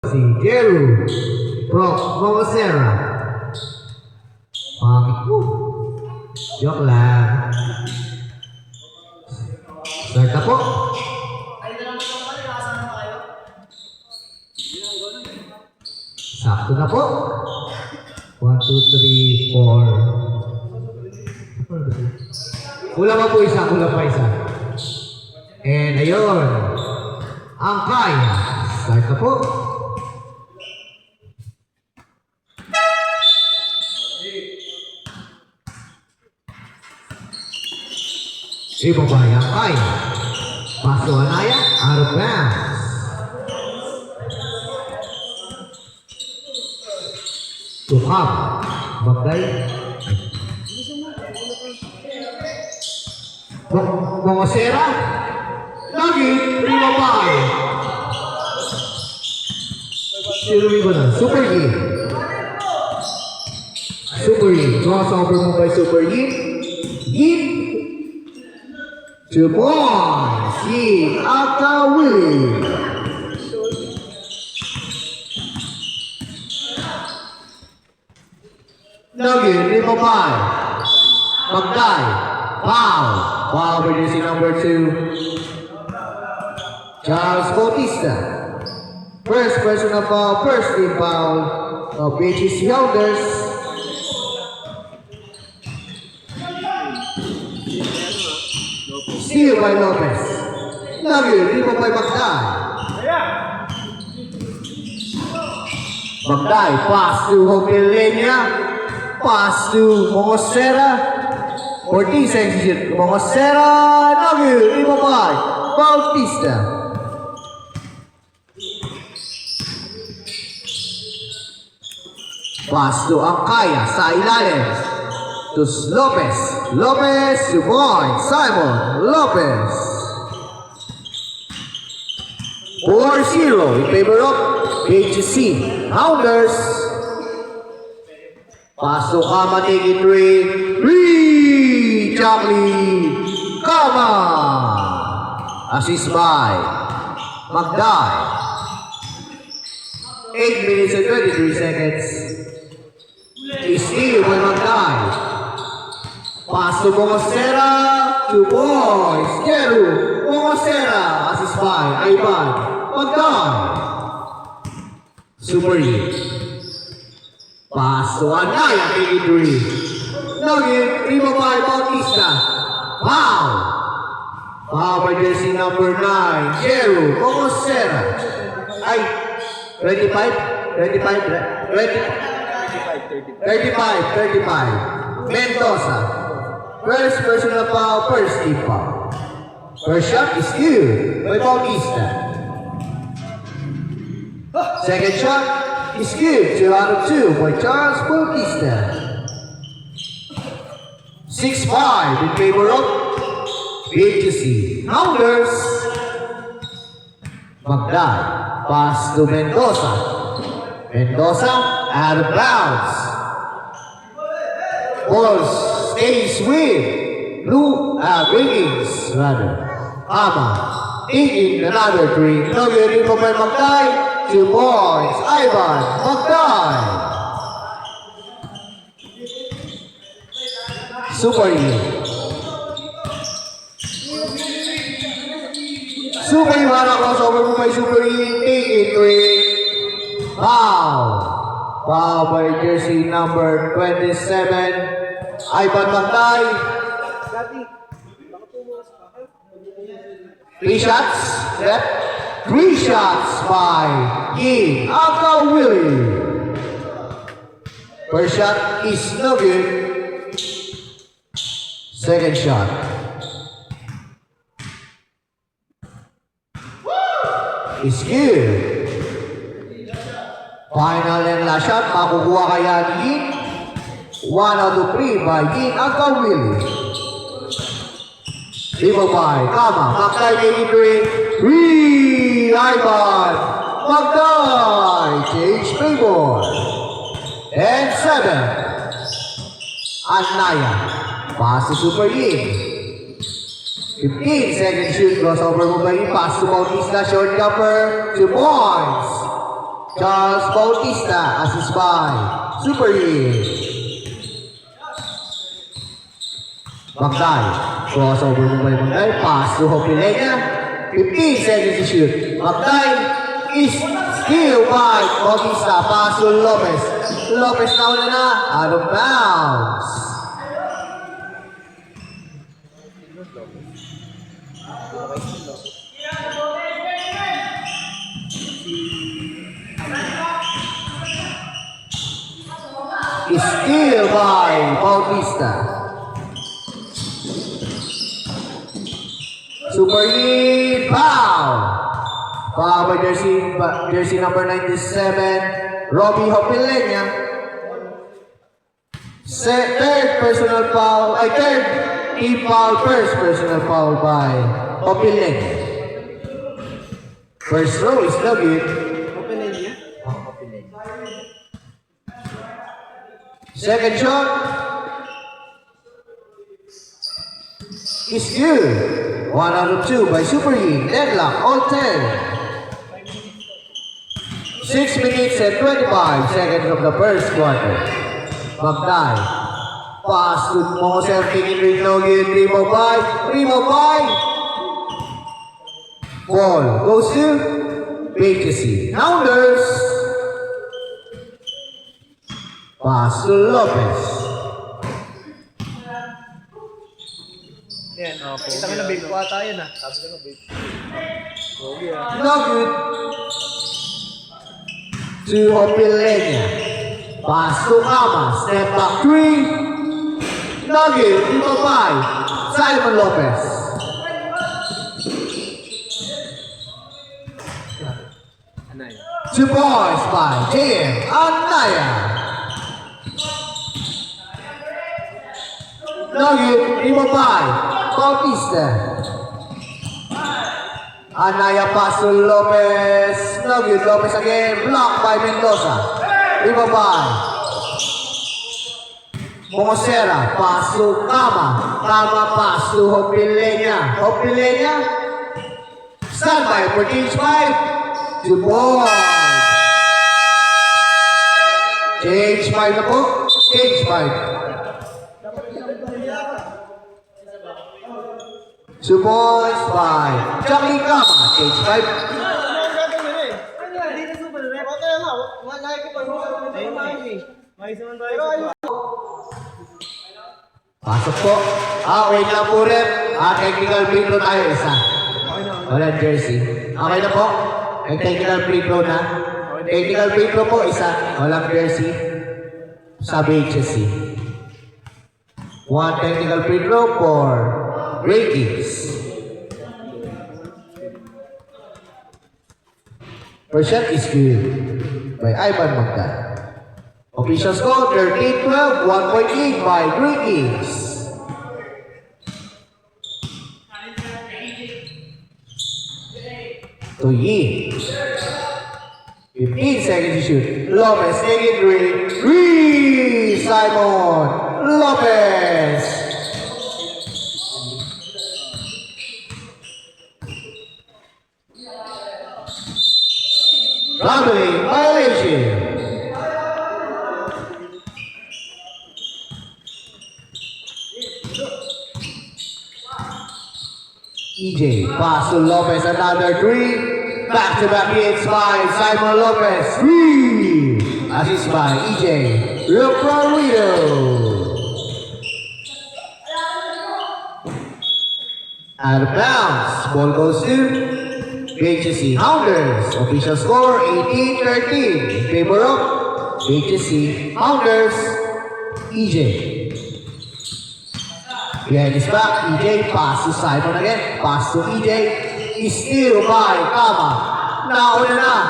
Si Jeru Momosera. Pangit po. Joke lang. Start na po. Sakto na po. 1, 2, 3, 4. Kulang pa po isa, kulang pa isa. And ayun. Ang kaya. Start na po. Ibabay ang kaya. Paso Anaya, out of bounds. Tukam, Bagay. Momosera, lagi, ibabay. Siluwi ko na, Super Yin. Super Yin, crossover mo by Super Yin. Yin. 2 points, Yin Akawili. Nugget, ibabay. Bagay, foul. Foul by jersey number 2. Charles Bautista. First personal foul, first team foul of BHC Holders. Steal by Lopez. Nugget, ibabay Bagay. Bagay, pass to Hopelenia. Pass to Momosera. 14 seconds. Momosera. Nugget, ibabay Bautista. Pass to Angkaya sa ilalim. To Lopez. Lopez to point. Simon Lopez. 4-0 in favor of HC Hounders. Pass to Kama taking 3. Jacqueline Kama. Assist by Magday. 8 minutes and 23 seconds. Steal by Magday. Pass to Momosera. 2 points. Jeru Momosera. Assist by Ivan Magday. Super Yin. Pass to Anaya, 83. Nugget, ibabay Bautista. Foul. Foul by jersey number 9. Jeru Momosera. Ay, 35. Mendoza. First personal foul, first team foul. First shot is good by Bautista. Second shot is good, 2 out of 2 by Charles Bautista. 6-5 in favor of BHC Hounders. Magday, pass to Mendoza. Mendoza out of bounds. Ball stays with Greetings, rather. Ama, taking another 3. Nugget by Magday. 2 points, Ivan Magday. Super Yin. Super Yin, crossover mo by Super Yin. Taking 3. Foul. Foul by jersey number 27. Ivan Magday. 3 shots left. 3 shots by Yin Akawili. First shot is no good. Second shot. Is good. Final and last shot. Makukuha kaya ni Yin. 1 out of 3 by Yin Akawili. Ibabay, Kama, Magday 83, 3, Ivan, Magday, change favor, and 7, Anaya, pass to Super Yin, 15 second shoot, crossover mo ba yung pass to Bautista, short jumper, 2 points, Charles Bautista, assist by Super Hit. Magday, crossover mo ba yung Magday? Pass to Hopilenya. 15 seconds to shoot. Magday is still by Bautista. Pass to Lopez. Lopez na una na. Out of bounds. Is still by Bautista. Super Lead, foul! Foul by jersey number 97, Robbie Hopilenya. Third personal foul, third team foul, first personal foul by Hopilenya. First row is no good. Hopilenya? Second shot is good. 1 out of 2 by Super League. Deadlock, all 10. 6 minutes and 25 seconds of the first quarter. Magday. Pass to Moser, taking ring no good. 3-5. Ball goes to BHC. Rounders. Pass to Lopez. Yan, kita mo na big po ata yun ah. Sabi ko na big. Okay ah. No good. To Hopilenya. Pass to Kama. Step back 3. No good. 3-5. Simon Lopez. Anaya. 2 points by JM Anaya. No good. 3-5. Bautista. Anaya pass to Lopez. No good. Lopez again. Blocked by Mendoza. 3-5. Mongosera. Pass to Kama. Kama pass to Hopilenya. Hopilenya. Standby for change 5. 2 points. Change 5 na po. Change 5. 2 points by Johnny Kama. Change 5. Pasok po. Wait lang po rin. Technical free throw tayo isa. Wala jersey. Okay na po. Technical free throw na. Technical free throw po isa. Walang jersey. Sa BHC. One technical free throw for ratings. First shot is good by Ivan Magday. Official score 13-12, 1 point lead by Green Kings. To Yin. 15 seconds to shoot. Lopez taking three. Simon Lopez. Gambling violation. EJ pass to Lopez, another three. Back-to-back hits by Simon Lopez. Three. Assist by EJ Roprolito. Out of bounds. Ball goes to BHC Hounders. Official score 18-13 in favor of BHC Hounders. EJ. Behind his back, EJ pass to Simon again. Pass to EJ. Is still by Kama. Nauna na.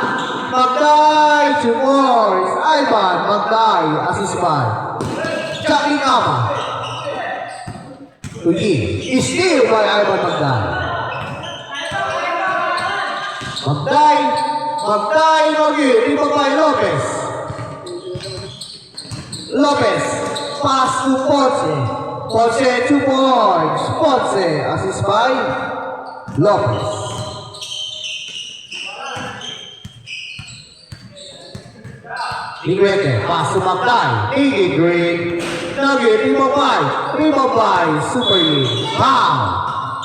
Magday 2 points. Ivan Magday. Assist by Jackie Kama. To Yin. Is still by Ivan Magday. Magday Nogi. Dito by Lopez. Lopez. Pass to Ponce. Ponce 2 points. Ponce. Assist by Lopez. Linguete, pass to Magday. Iggy Green. Nugget, rebound, Super League. Foul.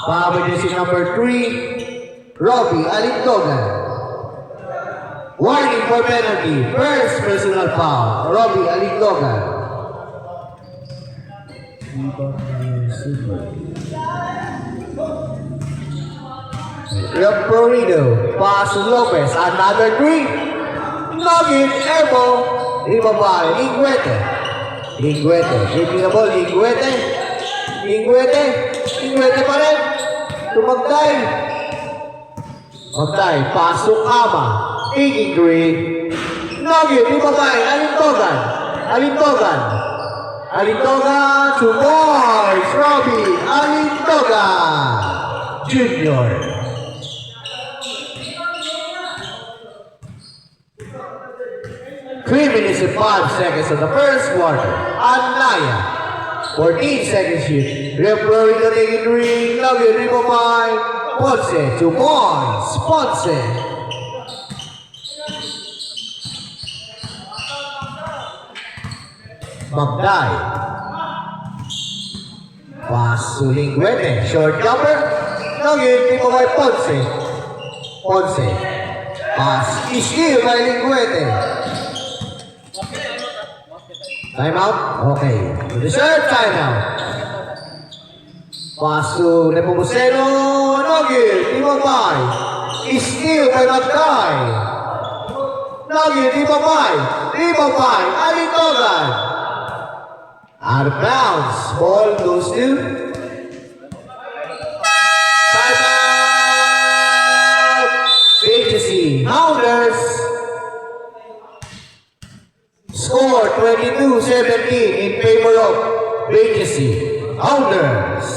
Foul by jersey number 3, Robbie Alintogan. Warning for penalty. First personal foul. Robbie Alintogan. Raporino, pass to Lopez, another 3. Nugget, elbow. Rebound, Linguete, taking the ball, Linguete pa rin. Tumagday. Magday, pass to Kama. Iggy Green. Nugget, rebound, Alintogan, 2 points. Robbie Alintogan Jr. Three minutes and 5 seconds of the first quarter. Anaya. 14 seconds shoot. Referee the Iggy Green. Nugget, rebound. Ponce, 2 points. Ponce. Magday. Pass to Linguete. Short jumper. Nugget, rebound by Ponce. Pass is steal by Linguete. Timeout? Okay. Reserve timeout. Pass to Nepomuceno. Nugget, rebound by. Is steal by Magday. Nugget, rebound by Alintogan. Out of bounds. Ball goes to timeout. BGC Hounders. Score 22-17 in favor of BGC Hounders.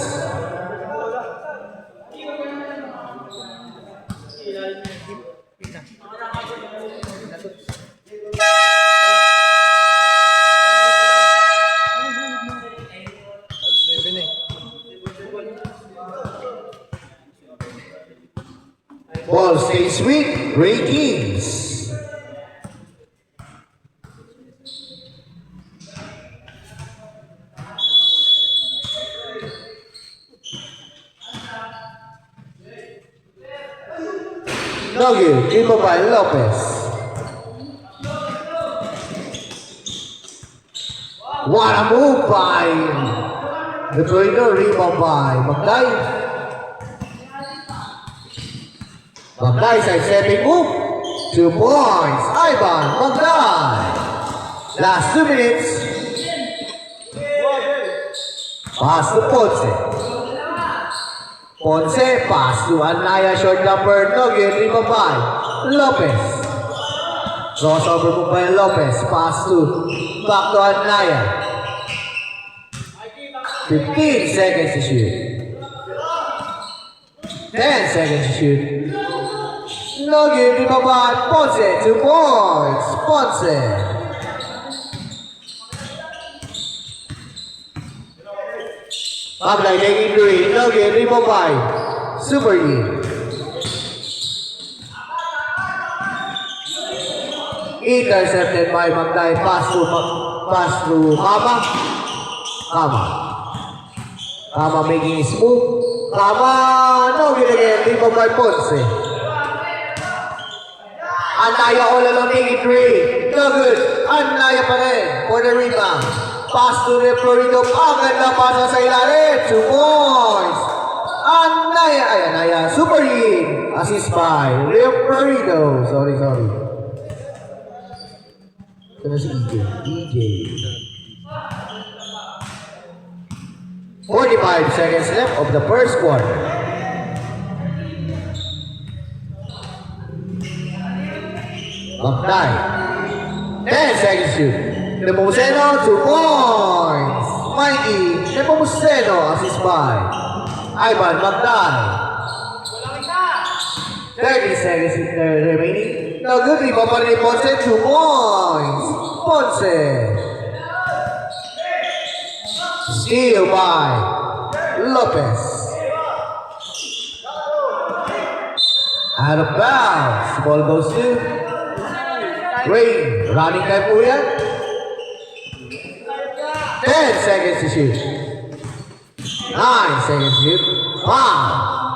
Ball stays with Ray Kings. Nugget, rebound by Lopez. What a move by the trainer, rebound by Magday. Magday side-stepping move. 2 points. Ivan Magday. Last 2 minutes. Pass to Ponce. Pass to Anaya. Short jumper. Nugget. Rebound by Lopez. Crossover move by Lopez. Pass to back to Anaya. 15 seconds to shoot. 10 seconds to shoot. Nugget, rebound, Ponce, 2 points. Ponce. Magday taking 3. Nugget, rebound, Super League. Intercepted by Magday. Pass to Kama making his move. Nugget again, rebound by Ponce. Anaya all along, taking 3. No good. Anaya pa rin for the rebound. Pass to Florido. Agad na pasa sa ilalim. 2 points. Anaya. Super League. Assist by Florido. Sorry. Ito na si EJ. 45 seconds left of the first quarter. Magday. 10 seconds shoot. Nepomuceno, 2 points. Mikey, Nepomuceno, assist by Ivan Magday. 30 seconds remaining. No good, rebound pa rin Ponce, 2 points. Ponce. Steal by Lopez. Out of bounds. Ball goes to Rain, running kay po yan. 10 seconds to shoot. 9 seconds to shoot. 5,